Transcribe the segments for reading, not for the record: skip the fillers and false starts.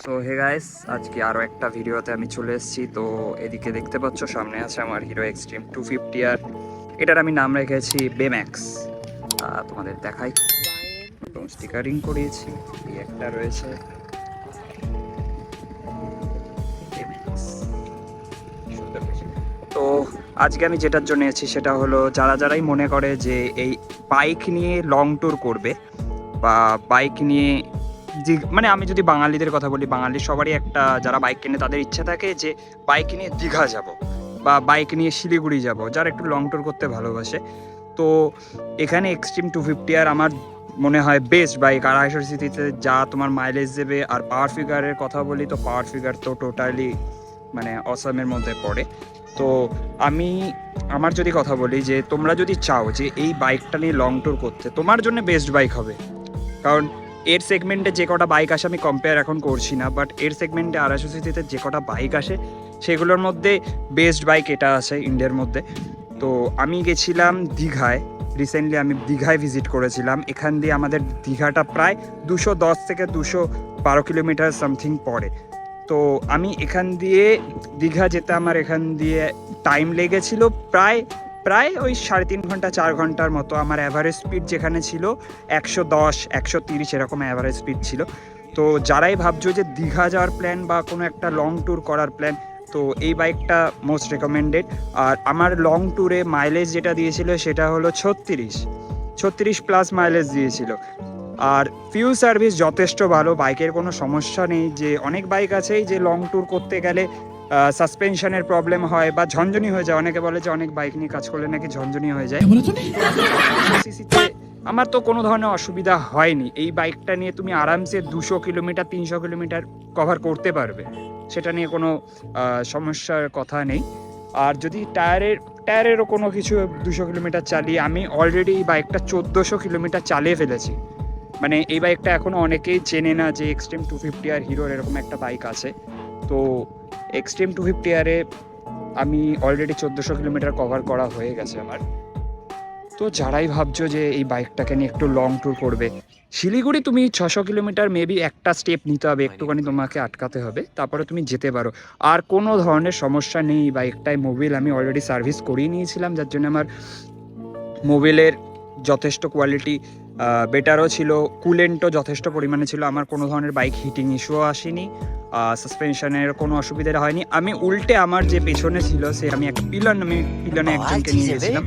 So hey guys, আজকে আরও একটা ভিডিওতে আমি চলে এসেছি। তো এদিকে দেখতে পাচ্ছ সামনে আছে আমার হিরো এক্সট্রিম 250 আর এটার আমি নাম রেখেছি বেম্যাক্স। তোমাদের দেখাই, স্টিকারিং করিয়েছি, এই একটা রয়েছে বেম্যাক্স। সুন্দর বেশি। তো আজকে আমি যেটার জন্য এসেছি সেটা হলো যারাই মনে করে যে এই বাইক নিয়ে লং ট্যুর করবে বা বাইক নিয়ে মানে আমি যদি বাঙালিদের কথা বলি, বাঙালি সবারই একটা, যারা বাইক কেনে তাদের ইচ্ছা থাকে যে বাইক নিয়ে দীঘা যাব বা বাইক নিয়ে শিলিগুড়ি যাব, যারা একটু লং ট্যুর করতে ভালোবাসে। তো এখানে এক্সট্রিম 250 আর আমার মনে হয় বেস্ট বাইক। 250 সিসিতে যা তোমার মাইলেজ দেবে, আর পাওয়ার ফিগারের কথা বলি তো পাওয়ার ফিগার তো টোটালি মানে অসামের মধ্যে পড়ে। তো আমি আমার যদি কথা বলি যে তোমরা যদি চাও যে এই বাইকটা নিয়ে লং ট্যুর করতে, তোমার জন্য বেস্ট বাইক হবে। কারণ এর সেগমেন্টে যে কটা বাইক আসে, আমি কম্পেয়ার এখন করছি না, বাট এর সেগমেন্টে 250 সিসিতে যে কটা বাইক আসে সেগুলোর মধ্যে বেস্ট বাইক এটা আছে ইন্ডিয়ার মধ্যে। তো আমি গেছিলাম দীঘায়, রিসেন্টলি আমি দীঘায় ভিজিট করেছিলাম। এখান দিয়ে আমাদের দীঘাটা প্রায় 210 থেকে 212 কিলোমিটার সামথিং পড়ে। তো আমি এখান দিয়ে দীঘা যেতে আমার এখান দিয়ে টাইম লেগেছিল প্রায় প্রায় ওই 3.5 ঘন্টা 4 ঘন্টার মতো। আমার অ্যাভারেজ স্পিড যেখানে ছিল 110 130 এরকম অ্যাভারেজ স্পিড ছিল। তো যারাই ভাবছো যে দীঘা যাওয়ার প্ল্যান বা কোনো একটা লং ট্যুর করার প্ল্যান, তো এই বাইকটা মোস্ট রেকমেন্ডেড। আর আমার লং ট্যুরে মাইলেজ যেটা দিয়েছিল সেটা হলো 36 প্লাস মাইলেজ দিয়েছিল। আর ফিউল সার্ভিস যথেষ্ট ভালো, বাইকের কোনো সমস্যা নেই। যে অনেক বাইক আছে যে লং ট্যুর করতে গেলে সাসপেনশনের প্রবলেম হয় বা ঝনঝনি হয়ে যায়, অনেকে বলে যে অনেক বাইক নিয়ে কাজ করলে নাকি ঝনঝনি হয়ে যায়। সিসিতে আমার তো কোনো ধরনের অসুবিধা হয়নি। এই বাইকটা নিয়ে তুমি আরামসে 200 কিলোমিটার 300 কিলোমিটার কভার করতে পারবে, সেটা নিয়ে কোনো সমস্যার কথা নেই। আর যদি টায়ারেরও কোনো কিছু 200 কিলোমিটার চালিয়ে, আমি অলরেডি এই বাইকটা 1400 কিলোমিটার চালিয়ে ফেলেছি। মানে এই বাইকটা এখনও অনেকেই চেনে না যে এক্সট্রিম 250 আর হিরোর এরকম একটা বাইক আছে। তো এক্সট্রিম 250 আরে আমি অলরেডি 1400 কিলোমিটার কভার করা হয়ে গেছে আমার। তো যারাই ভাবছো যে এই বাইকটাকে নিয়ে একটু লং ট্যুর করবে, শিলিগুড়ি তুমি 600 কিলোমিটার মেবি একটা স্টেপ নিতে হবে, একটুখানি তোমাকে আটকাতে হবে, তারপরে তুমি যেতে পারো। আর কোনো ধরনের সমস্যা নেই বাইকটায়। মোবিল আমি অলরেডি সার্ভিস করিয়ে নিয়েছিলাম, যার জন্য আমার মোবিলের যথেষ্ট কোয়ালিটি বেটারও ছিল, কুলেন্টও যথেষ্ট পরিমাণে ছিল। আমার কোনো ধরনের বাইক হিটিং ইস্যুও আসেনি, সাসপেনশনের কোনো অসুবিধা হয়নি। আমি উল্টে আমার যে পেছনে ছিল সে আমি পিলনে একজনকে নিয়ে গেছিলাম।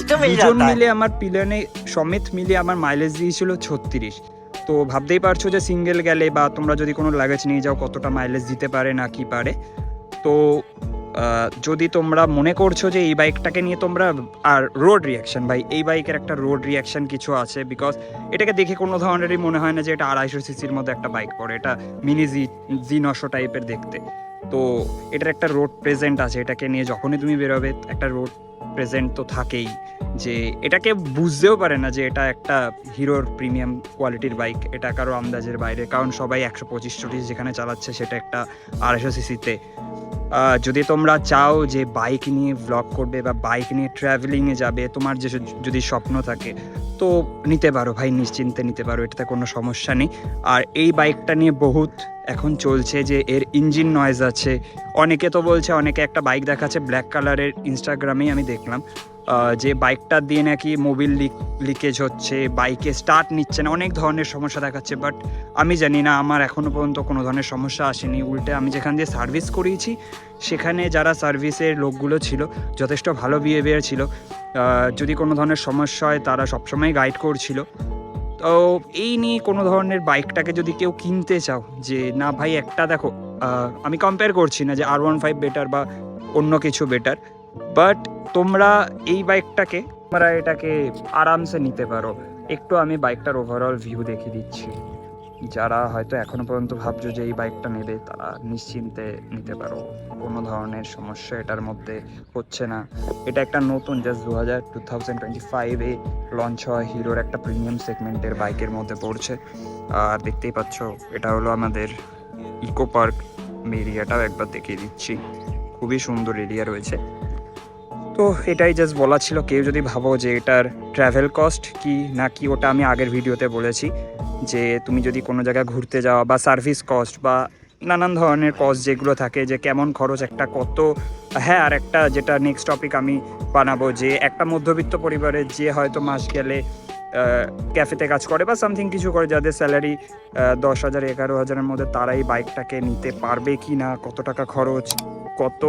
তো দুজন মিলে আমার পিলনে সমেত মিলে আমার মাইলেজ দিয়েছিল 36। তো ভাবতেই পারছো যে সিঙ্গেল গেলে বা তোমরা যদি কোনো লাগেজ নিয়ে যাও কতটা মাইলেজ দিতে পারে না কি পারে। তো যদি তোমরা মনে করছো যে এই বাইকটাকে নিয়ে তোমরা, আর রোড রিয়াকশন, ভাই এই বাইকের একটা রোড রিয়াকশন কিছু আছে, বিকজ এটাকে দেখে কোনো ধরনেরই মনে হয় না যে এটা 250 সিসির মধ্যে একটা বাইক পড়ে। এটা মিনি জি 900 টাইপের দেখতে। তো এটার একটা রোড প্রেজেন্ট আছে, এটাকে নিয়ে যখনই তুমি বেরোবে একটা রোড প্রেজেন্ট তো থাকেই, যে এটাকে বুঝতেও পারে না যে এটা একটা হিরোর প্রিমিয়াম কোয়ালিটির বাইক। এটা কারো আন্দাজের বাইরে, কারণ সবাই 125 যেখানে চালাচ্ছে সেটা একটা 250 সিসিতে। যদি তোমরা চাও যে বাইক নিয়ে ভ্লগ করবে বা বাইক নিয়ে ট্রাভেলিংয়ে যাবে, তোমার যে যদি স্বপ্ন থাকে, তো নিতে পারো ভাই, নিশ্চিন্তে নিতে পারো, এটাতে কোনো সমস্যা নেই। আর এই বাইকটা নিয়ে বহুত এখন চলছে যে এর ইঞ্জিন নয়েজ আছে। অনেকে তো বলছে, অনেকে একটা বাইক দেখাচ্ছে ব্ল্যাক কালারের, ইনস্টাগ্রামেই আমি দেখলাম যে বাইকটা দিয়ে নাকি মোবিল লিকেজ হচ্ছে, বাইকে স্টার্ট নিচ্ছে না, অনেক ধরনের সমস্যা দেখাচ্ছে। বাট আমি জানি না, আমার এখনও পর্যন্ত কোনো ধরনের সমস্যা আসেনি। উল্টে আমি যেখান দিয়ে সার্ভিস করিয়েছি সেখানে যারা সার্ভিসের লোকগুলো ছিল যথেষ্ট ভালো বিহেভিয়ার ছিল। যদি কোনো ধরনের সমস্যা হয় তারা সবসময় গাইড করছিল। তো এই নিয়ে কোনো ধরনের বাইকটাকে যদি কেউ কিনতে চাও যে না ভাই একটা দেখো, আমি কম্পেয়ার করছি না যে R15 বেটার বা অন্য কিছু বেটার, বাট তোমরা এই বাইকটাকে তোমরা এটাকে আরামসে নিতে পারো। একটু আমি বাইকটার ওভারঅল ভিউ দেখিয়ে দিচ্ছি। যারা হয়তো এখনো পর্যন্ত ভাবছো যে এই বাইকটা নেবে, তারা নিশ্চিন্তে নিতে পারো, কোনো ধরনের সমস্যা এটার মধ্যে হচ্ছে না। এটা একটা নতুন জাস্ট 2025-এ লঞ্চ হয় হিরোর একটা প্রিমিয়াম সেগমেন্টের বাইকের মধ্যে পড়ছে। আর দেখতেই পাচ্ছ এটা হলো আমাদের ইকো পার্ক এরিয়াটাও একবার দেখিয়ে দিচ্ছি, খুবই সুন্দর এরিয়া রয়েছে। তো এটাই জাস্ট বলা ছিল। কেউ যদি ভাবো যে এটার ট্রাভেল কস্ট কি না কি, ওটা আমি আগের ভিডিওতে বলেছি যে তুমি যদি কোনো জায়গায় ঘুরতে যাও বা সার্ভিস কস্ট বা নানান ধরনের কস্ট যেগুলো থাকে, যে কেমন খরচ একটা কত। হ্যাঁ, আর একটা যেটা নেক্সট টপিক আমি বানাবো, যে একটা মধ্যবিত্ত পরিবারের যে হয়তো মাস গেলে ক্যাফেতে কাজ করে বা সামথিং কিছু করে, যাদের স্যালারি 10,000 11,000-এর মধ্যে, তারা এই বাইকটাকে নিতে পারবে কি না, কত টাকা খরচ, কত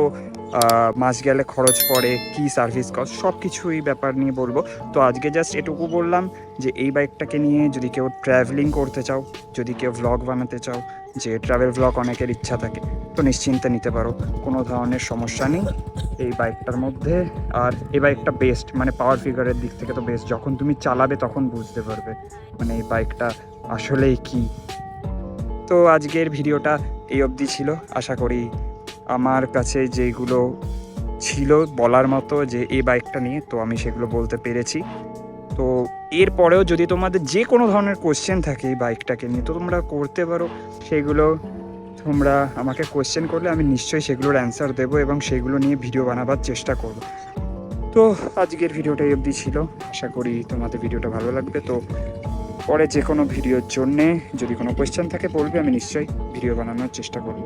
মাস গেলে খরচ পড়ে, কি সার্ভিস কস্ট, সব কিছুই ব্যাপার নিয়ে বলবো। তো আজকে জাস্ট এটুকু বললাম যে এই বাইকটাকে নিয়ে যদি কেউ ট্রাভেলিং করতে চাও, যদি কেউ ভ্লগ বানাতে চাও, যে ট্রাভেল ভ্লগ অনেকের ইচ্ছা থাকে, তো নিশ্চিন্তে নিতে পারো, কোনো ধরনের সমস্যা নেই এই বাইকটার মধ্যে। আর এই বাইকটা বেস্ট, মানে পাওয়ার ফিগারের দিক থেকে তো বেস্ট, যখন তুমি চালাবে তখন বুঝতে পারবে মানে এই বাইকটা আসলেই কি। তো আজকের ভিডিওটা এই অবধি ছিল। আশা করি আমার কাছে যেগুলো ছিল বলার মতো যে এই বাইকটা নিয়ে, তো আমি সেগুলো বলতে পেরেছি। তো এরপরেও যদি তোমাদের যে কোনো ধরনের কোশ্চেন থাকে এই বাইকটাকে নিয়ে, তো তোমরা করতে পারো। সেগুলো তোমরা আমাকে কোশ্চেন করলে আমি নিশ্চয়ই সেগুলোর অ্যান্সার দেবো এবং সেগুলো নিয়ে ভিডিও বানাবার চেষ্টা করব। তো আজকের ভিডিওটা এই অবধি ছিল। আশা করি তোমাদের ভিডিওটা ভালো লাগবে। তো পরে যে কোনো ভিডিওর জন্যে যদি কোনো কোয়েশ্চেন থাকে বলবে, আমি নিশ্চয়ই ভিডিও বানানোর চেষ্টা করব।